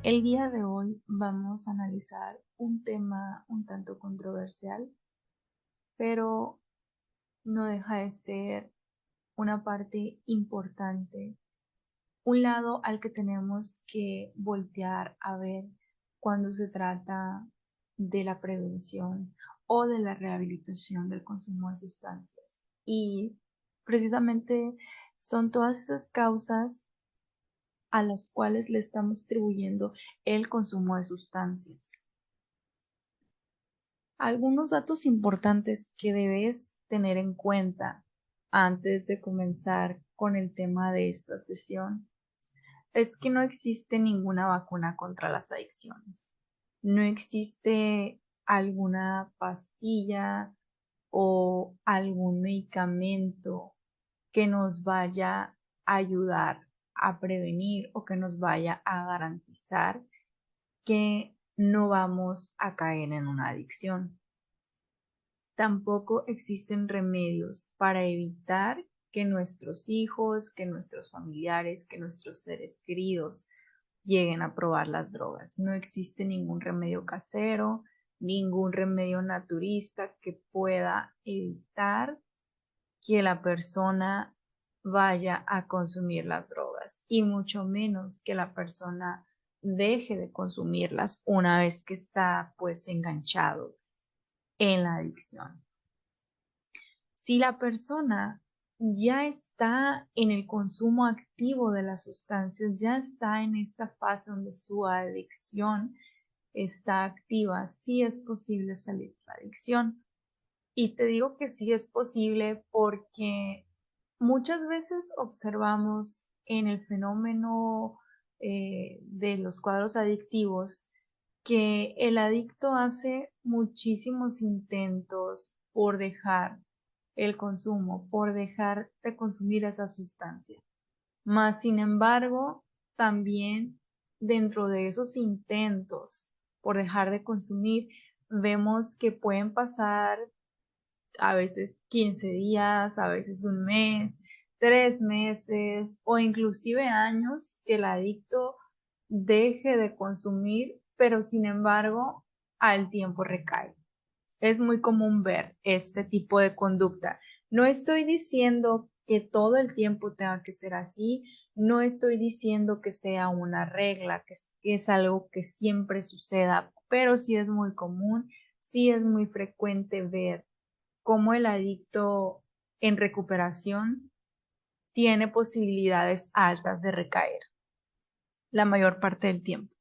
El día de hoy vamos a analizar un tema un tanto controversial, pero no deja de ser una parte importante, un lado al que tenemos que voltear a ver cuando se trata de la prevención o de la rehabilitación del consumo de sustancias. Y precisamente son todas esas causas a las cuales le estamos atribuyendo el consumo de sustancias. Algunos datos importantes que debes tener en cuenta antes de comenzar con el tema de esta sesión es que no existe ninguna vacuna contra las adicciones. No existe alguna pastilla o algún medicamento que nos vaya a ayudar a prevenir o que nos vaya a garantizar que no vamos a caer en una adicción. Tampoco existen remedios para evitar que nuestros hijos, que nuestros familiares, que nuestros seres queridos lleguen a probar las drogas. No existe ningún remedio casero, ningún remedio naturista que pueda evitar que la persona vaya a consumir las drogas y mucho menos que la persona deje de consumirlas una vez que está pues enganchado en la adicción. Si la persona ya está en el consumo activo de las sustancias, ya está en esta fase donde su adicción está activa, sí es posible salir de la adicción. Y te digo que sí es posible porque muchas veces observamos en el fenómeno de los cuadros adictivos que el adicto hace muchísimos intentos por dejar el consumo, por dejar de consumir esa sustancia. Mas, sin embargo, también dentro de esos intentos por dejar de consumir, vemos que pueden pasar a veces 15 días, a veces un mes, 3 meses o inclusive años que el adicto deje de consumir, pero sin embargo al tiempo recae. Es muy común ver este tipo de conducta. No estoy diciendo que todo el tiempo tenga que ser así, no estoy diciendo que sea una regla, que es algo que siempre suceda, pero sí es muy común, sí es muy frecuente ver cómo el adicto en recuperación tiene posibilidades altas de recaer la mayor parte del tiempo.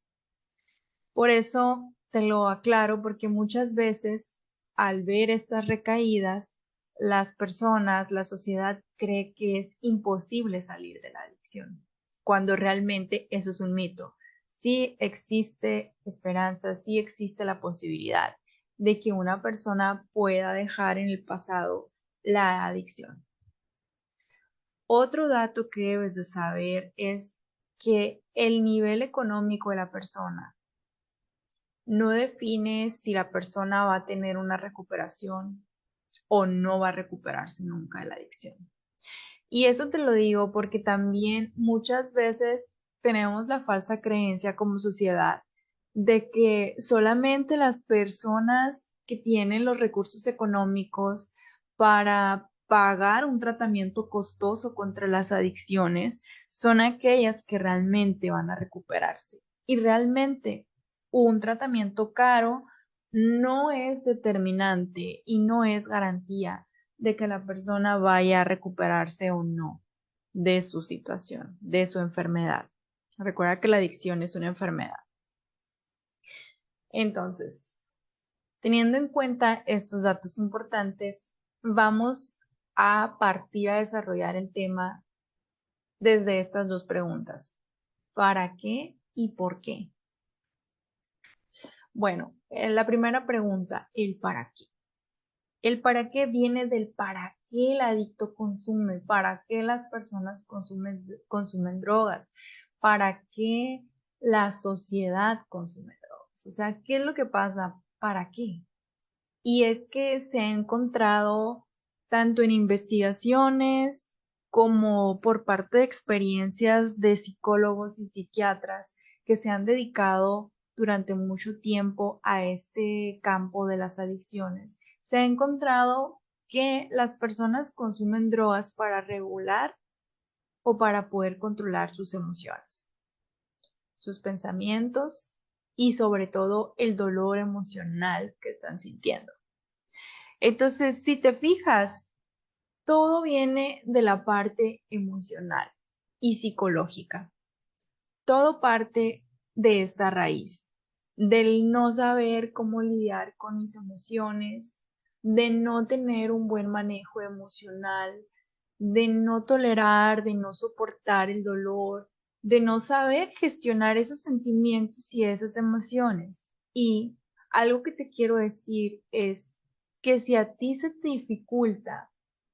Por eso te lo aclaro, porque muchas veces al ver estas recaídas, las personas, la sociedad cree que es imposible salir de la adicción, cuando realmente eso es un mito. Sí existe esperanza, sí existe la posibilidad de que una persona pueda dejar en el pasado la adicción. Otro dato que debes de saber es que el nivel económico de la persona no define si la persona va a tener una recuperación o no va a recuperarse nunca de la adicción. Y eso te lo digo porque también muchas veces tenemos la falsa creencia como sociedad de que solamente las personas que tienen los recursos económicos para pagar un tratamiento costoso contra las adicciones son aquellas que realmente van a recuperarse. Y realmente un tratamiento caro no es determinante y no es garantía de que la persona vaya a recuperarse o no de su situación, de su enfermedad. Recuerda que la adicción es una enfermedad. Entonces, teniendo en cuenta estos datos importantes, vamos a partir a desarrollar el tema desde estas dos preguntas. ¿Para qué y por qué? Bueno, la primera pregunta, el para qué. El para qué viene del para qué el adicto consume, para qué las personas consumen drogas, para qué la sociedad consume drogas. O sea, ¿qué es lo que pasa? ¿Para qué? Y es que se ha encontrado tanto en investigaciones como por parte de experiencias de psicólogos y psiquiatras que se han dedicado durante mucho tiempo a este campo de las adicciones, se ha encontrado que las personas consumen drogas para regular o para poder controlar sus emociones, sus pensamientos y sobre todo el dolor emocional que están sintiendo. Entonces, si te fijas, todo viene de la parte emocional y psicológica. Todo parte de esta raíz, del no saber cómo lidiar con mis emociones, de no tener un buen manejo emocional, de no tolerar, de no soportar el dolor, de no saber gestionar esos sentimientos y esas emociones. Y algo que te quiero decir es que si a ti se te dificulta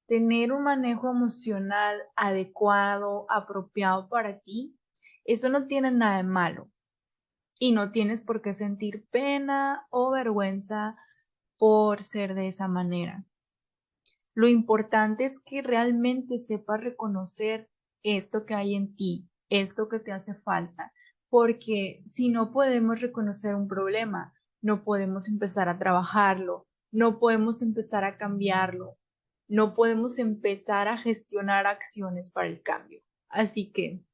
tener un manejo emocional adecuado, apropiado para ti, eso no tiene nada de malo y no tienes por qué sentir pena o vergüenza por ser de esa manera. Lo importante es que realmente sepas reconocer esto que hay en ti, esto que te hace falta, porque si no podemos reconocer un problema, no podemos empezar a trabajarlo, no podemos empezar a cambiarlo, no podemos empezar a gestionar acciones para el cambio. Así que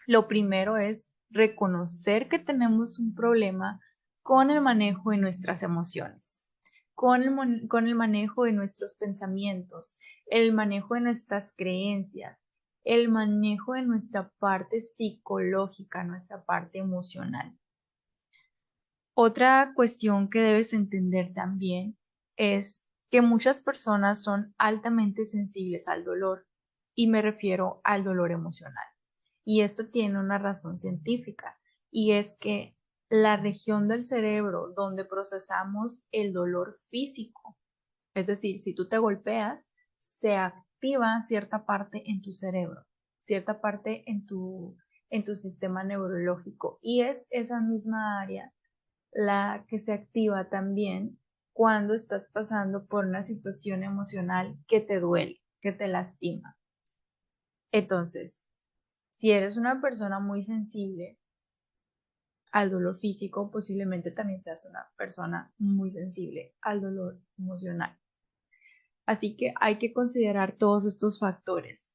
lo primero es reconocer que tenemos un problema con el manejo de nuestras emociones, con el manejo de nuestros pensamientos, el manejo de nuestras creencias, el manejo de nuestra parte psicológica, nuestra parte emocional. Otra cuestión que debes entender también es que muchas personas son altamente sensibles al dolor, y me refiero al dolor emocional. Y esto tiene una razón científica, y es que la región del cerebro donde procesamos el dolor físico, es decir, si tú te golpeas, se activa cierta parte en tu cerebro, cierta parte en tu sistema neurológico, y es esa misma área la que se activa también cuando estás pasando por una situación emocional que te duele, que te lastima. Entonces, si eres una persona muy sensible al dolor físico, posiblemente también seas una persona muy sensible al dolor emocional. Así que hay que considerar todos estos factores.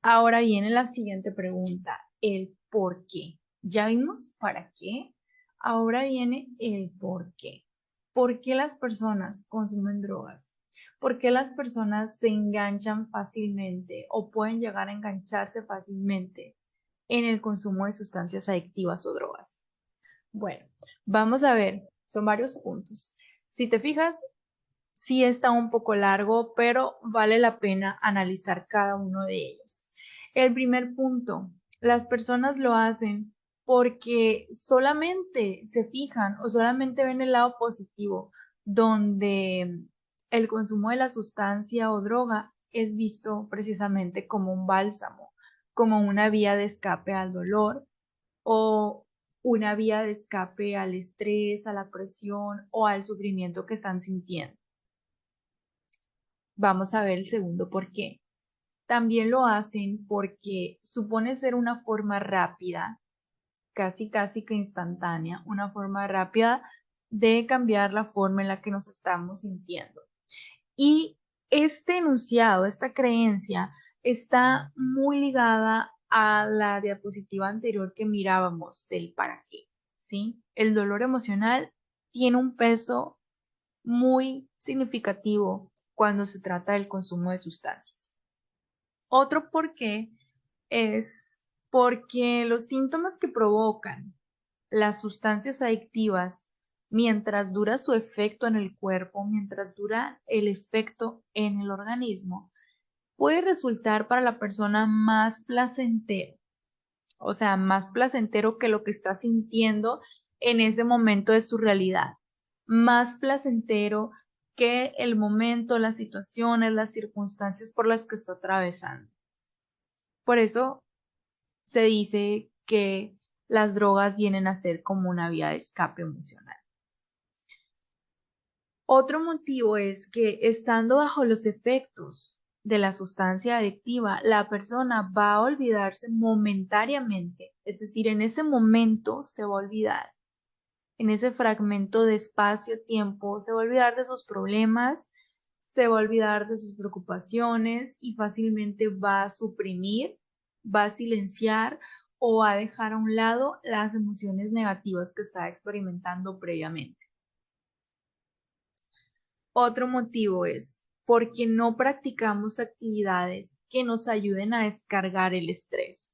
Ahora viene la siguiente pregunta, el por qué. ¿Ya vimos para qué? Ahora viene el por qué. ¿Por qué las personas consumen drogas? ¿Por qué las personas se enganchan fácilmente o pueden llegar a engancharse fácilmente en el consumo de sustancias adictivas o drogas? Bueno, vamos a ver, son varios puntos. Si te fijas, sí está un poco largo, pero vale la pena analizar cada uno de ellos. El primer punto, las personas lo hacen porque solamente se fijan o solamente ven el lado positivo, donde el consumo de la sustancia o droga es visto precisamente como un bálsamo, como una vía de escape al dolor o una vía de escape al estrés, a la presión o al sufrimiento que están sintiendo. Vamos a ver el segundo por qué. También lo hacen porque supone ser una forma rápida, casi que instantánea, una forma rápida de cambiar la forma en la que nos estamos sintiendo. Y este enunciado, esta creencia, está muy ligada a la diapositiva anterior que mirábamos del para qué, ¿sí? El dolor emocional tiene un peso muy significativo cuando se trata del consumo de sustancias. Otro por qué es porque los síntomas que provocan las sustancias adictivas mientras dura su efecto en el cuerpo, mientras dura el efecto en el organismo, puede resultar para la persona más placentero, o sea, más placentero que lo que está sintiendo en ese momento de su realidad, más placentero que el momento, las situaciones, las circunstancias por las que está atravesando. Por eso se dice que las drogas vienen a ser como una vía de escape emocional. Otro motivo es que estando bajo los efectos de la sustancia adictiva, la persona va a olvidarse momentáneamente, es decir, en ese momento se va a olvidar, en ese fragmento de espacio-tiempo, se va a olvidar de sus problemas, se va a olvidar de sus preocupaciones y fácilmente va a suprimir, va a silenciar o va a dejar a un lado las emociones negativas que estaba experimentando previamente. Otro motivo es porque no practicamos actividades que nos ayuden a descargar el estrés.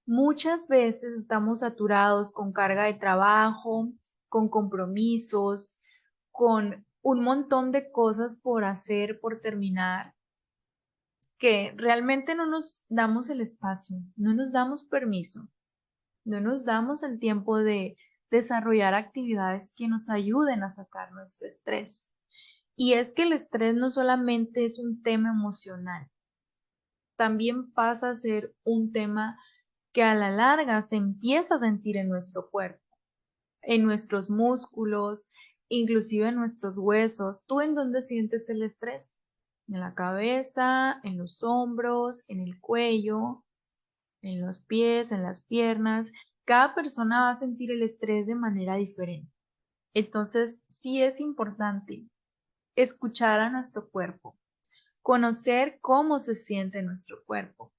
Muchas veces estamos saturados con carga de trabajo, con compromisos, con un montón de cosas por hacer, por terminar, que realmente no nos damos el espacio, no nos damos permiso, no nos damos el tiempo de desarrollar actividades que nos ayuden a sacar nuestro estrés. Y es que el estrés no solamente es un tema emocional, también pasa a ser un tema que a la larga se empieza a sentir en nuestro cuerpo, en nuestros músculos, inclusive en nuestros huesos. ¿Tú en dónde sientes el estrés? En la cabeza, en los hombros, en el cuello, en los pies, en las piernas. Cada persona va a sentir el estrés de manera diferente. Entonces, sí es importante escuchar a nuestro cuerpo, conocer cómo se siente nuestro cuerpo,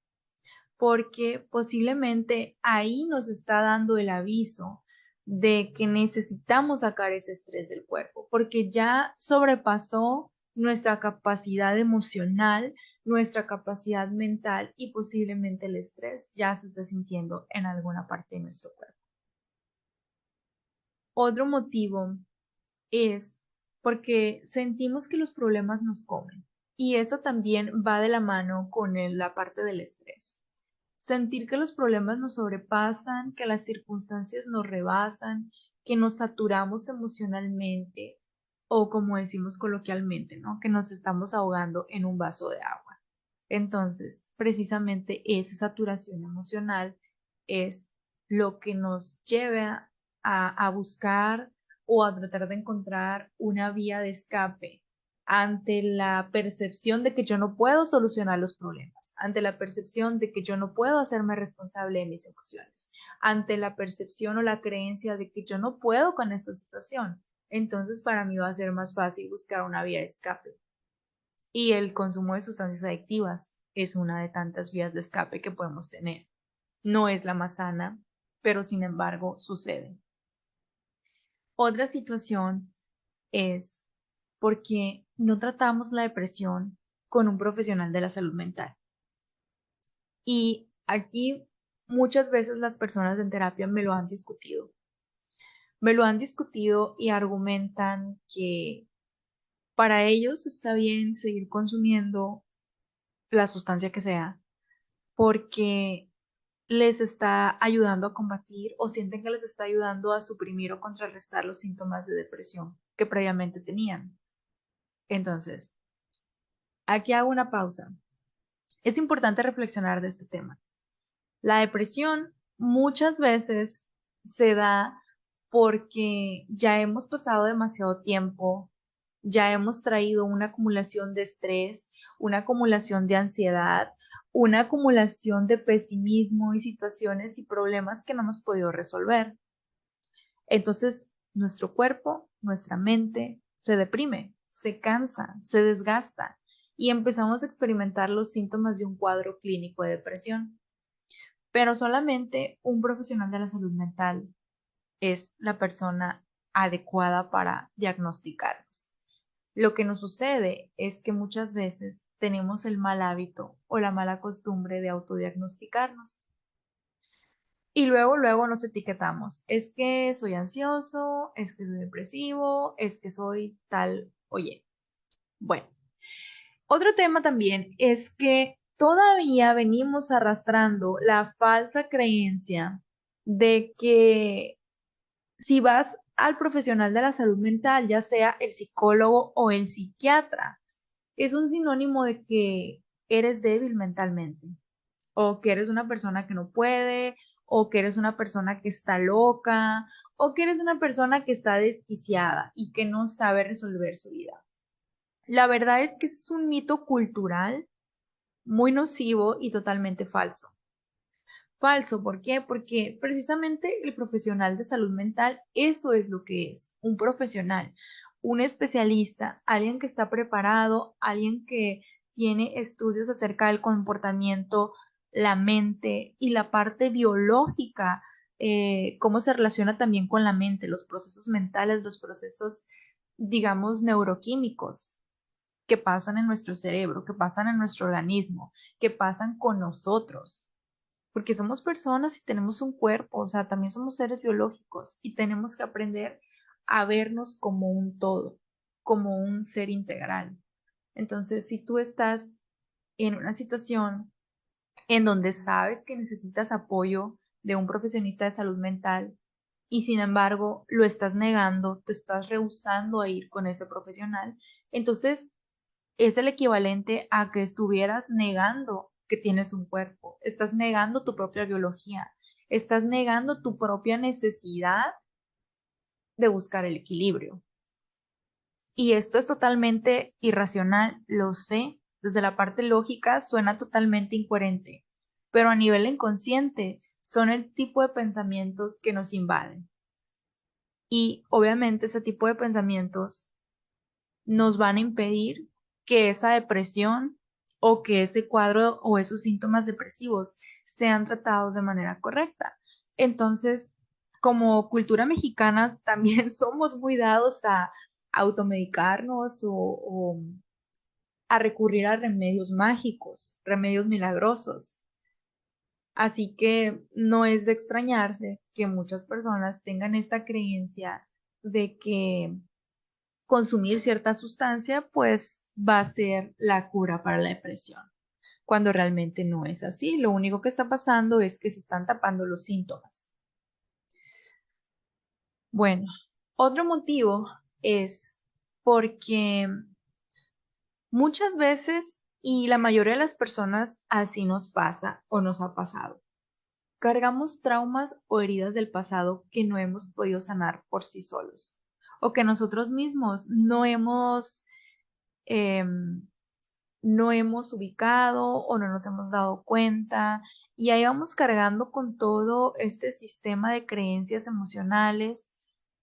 porque posiblemente ahí nos está dando el aviso de que necesitamos sacar ese estrés del cuerpo, porque ya sobrepasó nuestra capacidad emocional, nuestra capacidad mental y posiblemente el estrés ya se está sintiendo en alguna parte de nuestro cuerpo. Otro motivo es porque sentimos que los problemas nos comen y eso también va de la mano con la parte del estrés. Sentir que los problemas nos sobrepasan, que las circunstancias nos rebasan, que nos saturamos emocionalmente o como decimos coloquialmente, ¿no? Que nos estamos ahogando en un vaso de agua. Entonces, precisamente esa saturación emocional es lo que nos lleva a buscar o a tratar de encontrar una vía de escape ante la percepción de que yo no puedo solucionar los problemas, ante la percepción de que yo no puedo hacerme responsable de mis emociones, ante la percepción o la creencia de que yo no puedo con esta situación. Entonces, para mí va a ser más fácil buscar una vía de escape. Y el consumo de sustancias adictivas es una de tantas vías de escape que podemos tener. No es la más sana, pero sin embargo sucede. Otra situación es porque no tratamos la depresión con un profesional de la salud mental. Y aquí muchas veces las personas en terapia me lo han discutido. Me lo han discutido y argumentan que para ellos está bien seguir consumiendo la sustancia que sea porque les está ayudando a combatir o sienten que les está ayudando a suprimir o contrarrestar los síntomas de depresión que previamente tenían. Entonces, aquí hago una pausa. Es importante reflexionar de este tema. La depresión muchas veces se da porque ya hemos pasado demasiado tiempo, ya hemos traído una acumulación de estrés, una acumulación de ansiedad, una acumulación de pesimismo y situaciones y problemas que no hemos podido resolver. Entonces, nuestro cuerpo, nuestra mente se deprime, se cansa, se desgasta y empezamos a experimentar los síntomas de un cuadro clínico de depresión. Pero solamente un profesional de la salud mental es la persona adecuada para diagnosticarnos. Lo que nos sucede es que muchas veces tenemos el mal hábito o la mala costumbre de autodiagnosticarnos. Y luego nos etiquetamos. Es que soy ansioso, es que soy depresivo, es que soy tal, oye. Bueno, otro tema también es que todavía venimos arrastrando la falsa creencia de que si vas al profesional de la salud mental, ya sea el psicólogo o el psiquiatra, es un sinónimo de que eres débil mentalmente o que eres una persona que no puede o que eres una persona que está loca o que eres una persona que está desquiciada y que no sabe resolver su vida. La verdad es que es un mito cultural muy nocivo y totalmente falso. Falso, ¿por qué? Porque precisamente el profesional de salud mental, eso es lo que es, un profesional, un especialista, alguien que está preparado, alguien que tiene estudios acerca del comportamiento, la mente y la parte biológica, cómo se relaciona también con la mente, los procesos mentales, los procesos, digamos, neuroquímicos que pasan en nuestro cerebro, que pasan en nuestro organismo, que pasan con nosotros porque somos personas y tenemos un cuerpo, o sea, también somos seres biológicos y tenemos que aprender a vernos como un todo, como un ser integral. Entonces, si tú estás en una situación en donde sabes que necesitas apoyo de un profesionista de salud mental y sin embargo lo estás negando, te estás rehusando a ir con ese profesional, entonces es el equivalente a que estuvieras negando que tienes un cuerpo, estás negando tu propia biología, estás negando tu propia necesidad de buscar el equilibrio. Y esto es totalmente irracional, lo sé, desde la parte lógica suena totalmente incoherente, pero a nivel inconsciente son el tipo de pensamientos que nos invaden. Y obviamente ese tipo de pensamientos nos van a impedir que esa depresión o que ese cuadro o esos síntomas depresivos sean tratados de manera correcta. Entonces, como cultura mexicana, también somos muy dados a automedicarnos o a recurrir a remedios mágicos, remedios milagrosos. Así que no es de extrañarse que muchas personas tengan esta creencia de que consumir cierta sustancia, pues va a ser la cura para la depresión, cuando realmente no es así. Lo único que está pasando es que se están tapando los síntomas. Bueno, otro motivo es porque muchas veces, y la mayoría de las personas así nos pasa o nos ha pasado, cargamos traumas o heridas del pasado que no hemos podido sanar por sí solos o que nosotros mismos em, no hemos ubicado o no nos hemos dado cuenta y ahí vamos cargando con todo este sistema de creencias emocionales,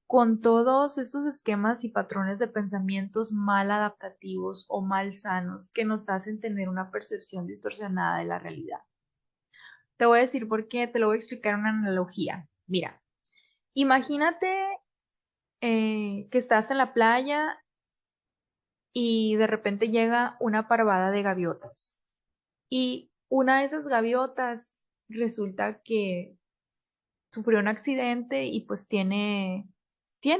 con todos esos esquemas y patrones de pensamientos mal adaptativos o mal sanos que nos hacen tener una percepción distorsionada de la realidad. Te voy a decir por qué, te lo voy a explicar una analogía. Mira, imagínate que estás en la playa y de repente llega una parvada de gaviotas. Y una de esas gaviotas resulta que sufrió un accidente y pues tiene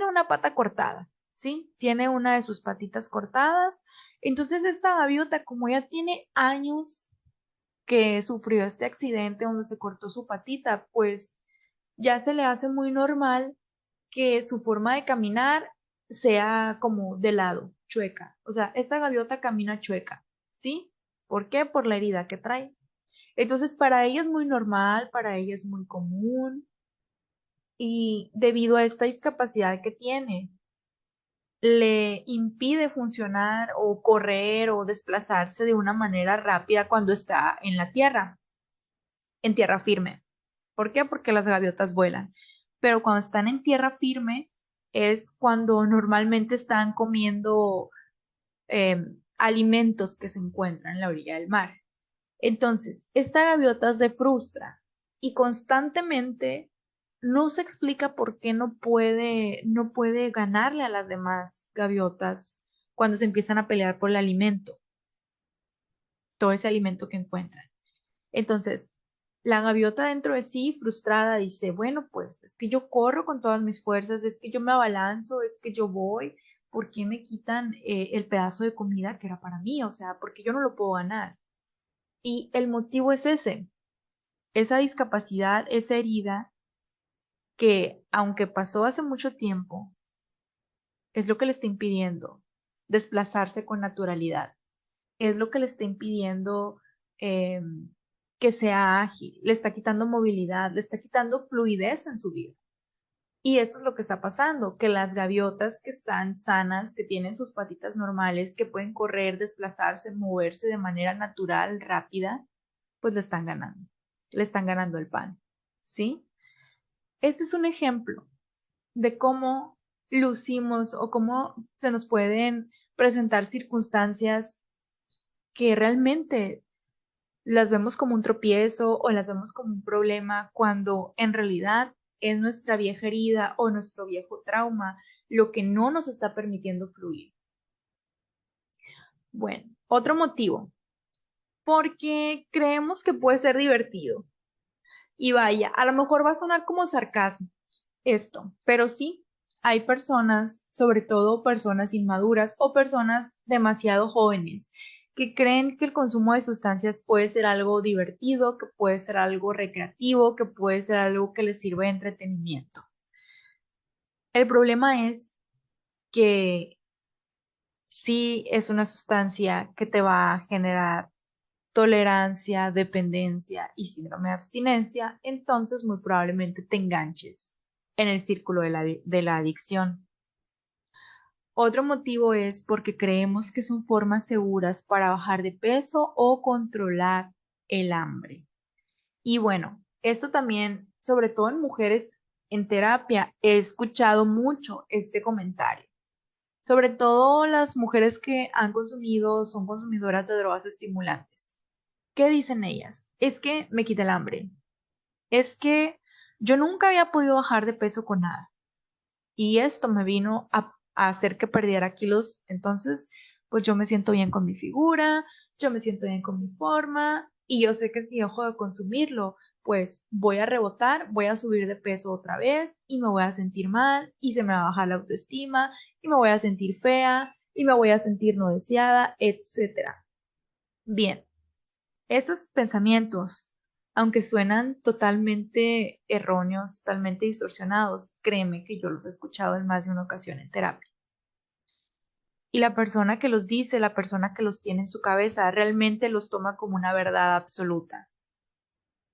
una pata cortada, ¿sí? Tiene una de sus patitas cortadas. Entonces esta gaviota, como ya tiene años que sufrió este accidente donde se cortó su patita, pues ya se le hace muy normal que su forma de caminar sea como de lado, chueca. O sea, esta gaviota camina chueca, ¿sí? ¿Por qué? Por la herida que trae. Entonces, para ella es muy normal, para ella es muy común y debido a esta discapacidad que tiene, le impide funcionar o correr o desplazarse de una manera rápida cuando está en tierra firme. ¿Por qué? Porque las gaviotas vuelan. Pero cuando están en tierra firme es cuando normalmente están comiendo alimentos que se encuentran en la orilla del mar. Entonces, esta gaviota se frustra y constantemente no se explica por qué no puede ganarle a las demás gaviotas cuando se empiezan a pelear por el alimento, todo ese alimento que encuentran. Entonces, la gaviota dentro de sí, frustrada, dice, bueno, pues es que yo corro con todas mis fuerzas, es que yo me abalanzo, es que yo voy, ¿por qué me quitan el pedazo de comida que era para mí? O sea, ¿por qué yo no lo puedo ganar? Y el motivo es ese, esa discapacidad, esa herida que, aunque pasó hace mucho tiempo, es lo que le está impidiendo desplazarse con naturalidad, es lo que le está impidiendo eh, que sea ágil, le está quitando movilidad, le está quitando fluidez en su vida. Y eso es lo que está pasando, que las gaviotas que están sanas, que tienen sus patitas normales, que pueden correr, desplazarse, moverse de manera natural, rápida, pues le están ganando el pan, ¿sí? Este es un ejemplo de cómo lucimos o cómo se nos pueden presentar circunstancias que realmente las vemos como un tropiezo o las vemos como un problema cuando en realidad es nuestra vieja herida o nuestro viejo trauma lo que no nos está permitiendo fluir. Bueno, otro motivo, porque creemos que puede ser divertido. Y vaya, a lo mejor va a sonar como sarcasmo esto, pero sí, hay personas, sobre todo personas inmaduras o personas demasiado jóvenes, que creen que el consumo de sustancias puede ser algo divertido, que puede ser algo recreativo, que puede ser algo que les sirve de entretenimiento. El problema es que sí es una sustancia que te va a generar tolerancia, dependencia y síndrome de abstinencia, entonces muy probablemente te enganches en el círculo de la adicción. Otro motivo es porque creemos que son formas seguras para bajar de peso o controlar el hambre. Y bueno, esto también, sobre todo en mujeres en terapia, he escuchado mucho este comentario. Sobre todo las mujeres que han consumido, son consumidoras de drogas estimulantes. ¿Qué dicen ellas? Es que me quita el hambre. Es que yo nunca había podido bajar de peso con nada. Y esto me vino a hacer que perdiera kilos. Entonces, pues yo me siento bien con mi figura, yo me siento bien con mi forma y yo sé que si dejo de consumirlo, pues voy a rebotar, voy a subir de peso otra vez y me voy a sentir mal y se me va a bajar la autoestima y me voy a sentir fea y me voy a sentir no deseada, etcétera. Bien, estos pensamientos, aunque suenan totalmente erróneos, totalmente distorsionados, créeme que yo los he escuchado en más de una ocasión en terapia. Y la persona que los dice, la persona que los tiene en su cabeza, realmente los toma como una verdad absoluta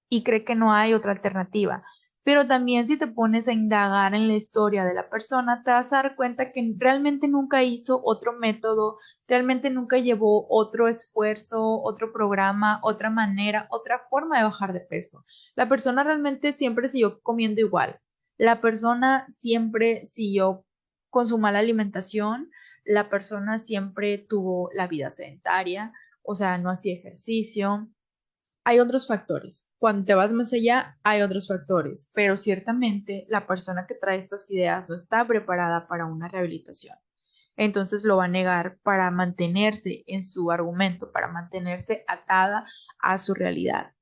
y cree que no hay otra alternativa. Pero también si te pones a indagar en la historia de la persona, te vas a dar cuenta que realmente nunca hizo otro método, realmente nunca llevó otro esfuerzo, otro programa, otra manera, otra forma de bajar de peso. La persona realmente siempre siguió comiendo igual. La persona siempre siguió con su mala alimentación. La persona siempre tuvo la vida sedentaria, o sea, no hacía ejercicio. Hay otros factores. Cuando te vas más allá, hay otros factores, pero ciertamente la persona que trae estas ideas no está preparada para una rehabilitación. Entonces lo va a negar para mantenerse en su argumento, para mantenerse atada a su realidad.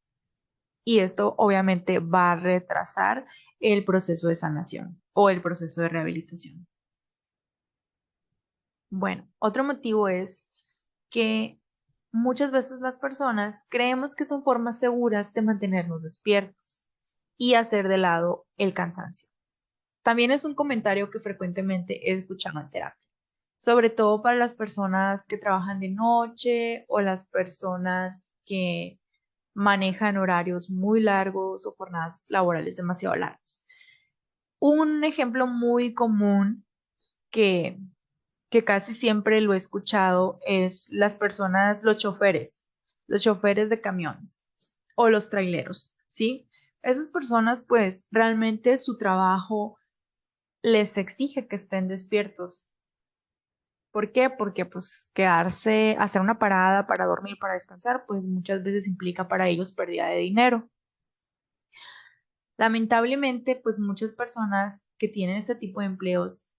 Y esto obviamente va a retrasar el proceso de sanación o el proceso de rehabilitación. Bueno, otro motivo es que muchas veces las personas creemos que son formas seguras de mantenernos despiertos y hacer de lado el cansancio. También es un comentario que frecuentemente he escuchado en terapia, sobre todo para las personas que trabajan de noche o las personas que manejan horarios muy largos o jornadas laborales demasiado largas. Un ejemplo muy común que que casi siempre lo he escuchado es las personas, los choferes de camiones o los traileros, ¿sí? Esas personas, pues, realmente su trabajo les exige que estén despiertos. ¿Por qué? Porque, pues, quedarse, hacer una parada para dormir, para descansar, pues muchas veces implica para ellos pérdida de dinero. Lamentablemente, pues muchas personas que tienen este tipo de empleos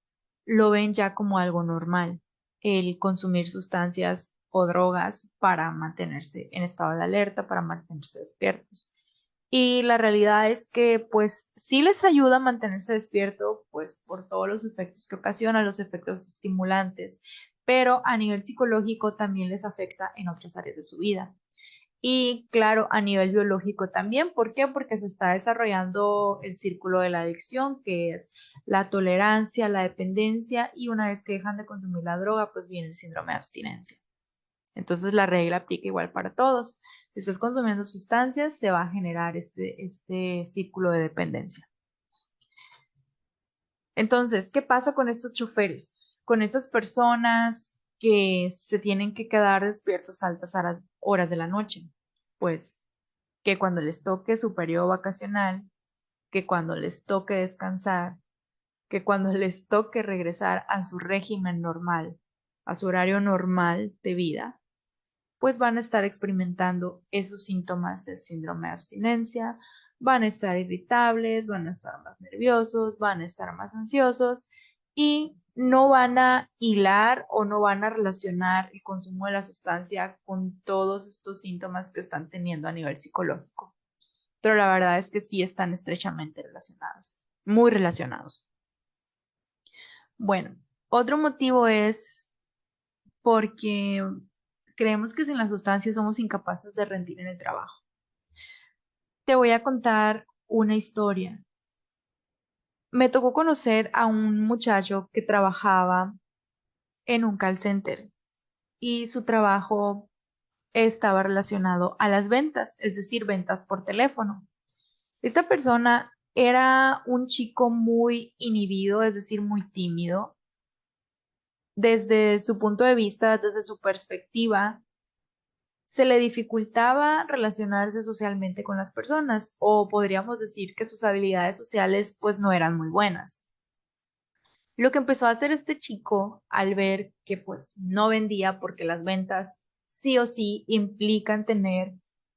lo ven ya como algo normal, el consumir sustancias o drogas para mantenerse en estado de alerta, para mantenerse despiertos. Y la realidad es que pues sí les ayuda a mantenerse despierto, pues por todos los efectos que ocasiona, los efectos estimulantes, pero a nivel psicológico también les afecta en otras áreas de su vida. Y claro, a nivel biológico también. ¿Por qué? Porque se está desarrollando el círculo de la adicción, que es la tolerancia, la dependencia, y una vez que dejan de consumir la droga, pues viene el síndrome de abstinencia. Entonces la regla aplica igual para todos. Si estás consumiendo sustancias, se va a generar este círculo de dependencia. Entonces, ¿qué pasa con estos choferes? Con estas personas que se tienen que quedar despiertos a altas horas de la noche. Pues que cuando les toque su periodo vacacional, que cuando les toque descansar, que cuando les toque regresar a su régimen normal, a su horario normal de vida, pues van a estar experimentando esos síntomas del síndrome de abstinencia, van a estar irritables, van a estar más nerviosos, van a estar más ansiosos y no van a hilar o no van a relacionar el consumo de la sustancia con todos estos síntomas que están teniendo a nivel psicológico. Pero la verdad es que sí están estrechamente relacionados, muy relacionados. Bueno, otro motivo es porque creemos que sin la sustancia somos incapaces de rendir en el trabajo. Te voy a contar una historia. Me tocó conocer a un muchacho que trabajaba en un call center y su trabajo estaba relacionado a las ventas, es decir, ventas por teléfono. Esta persona era un chico muy inhibido, es decir, muy tímido. Desde su punto de vista, desde su perspectiva, se le dificultaba relacionarse socialmente con las personas, o podríamos decir que sus habilidades sociales pues no eran muy buenas. Lo que empezó a hacer este chico al ver que pues no vendía, porque las ventas sí o sí implican tener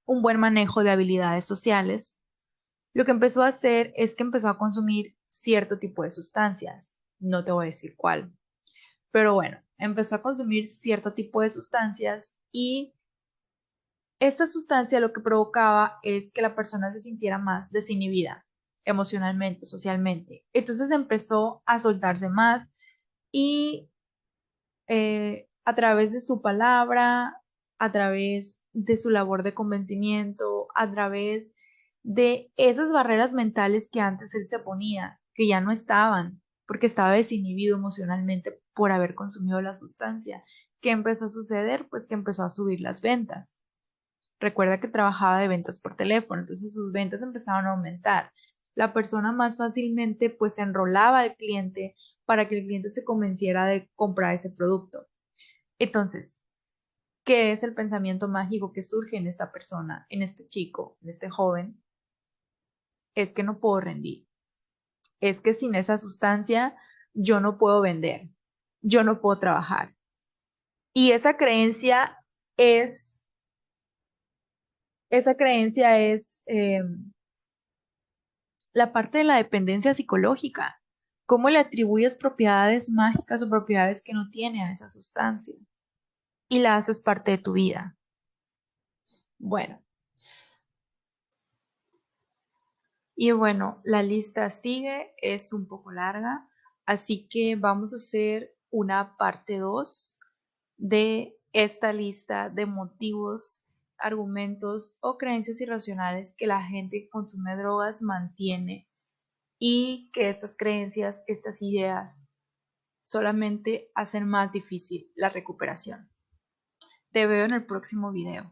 un buen manejo de habilidades sociales, lo que empezó a hacer es que empezó a consumir cierto tipo de sustancias. No te voy a decir cuál, pero bueno, empezó a consumir cierto tipo de sustancias y esta sustancia lo que provocaba es que la persona se sintiera más desinhibida emocionalmente, socialmente. Entonces empezó a soltarse más y a través de su palabra, a través de su labor de convencimiento, a través de esas barreras mentales que antes él se ponía, que ya no estaban, porque estaba desinhibido emocionalmente por haber consumido la sustancia. ¿Qué empezó a suceder? Pues que empezó a subir las ventas. Recuerda que trabajaba de ventas por teléfono, entonces sus ventas empezaron a aumentar. La persona más fácilmente pues enrolaba al cliente para que el cliente se convenciera de comprar ese producto. Entonces, ¿qué es el pensamiento mágico que surge en esta persona, en este chico, en este joven? Es que no puedo rendir. Es que sin esa sustancia yo no puedo vender, yo no puedo trabajar. Y es, esa creencia es la parte de la dependencia psicológica. ¿Cómo le atribuyes propiedades mágicas o propiedades que no tiene a esa sustancia? Y la haces parte de tu vida. Bueno, y bueno, la lista sigue, es un poco larga, así que vamos a hacer una parte 2 de esta lista de motivos, argumentos o creencias irracionales que la gente que consume drogas mantiene y que estas creencias, estas ideas solamente hacen más difícil la recuperación. Te veo en el próximo video.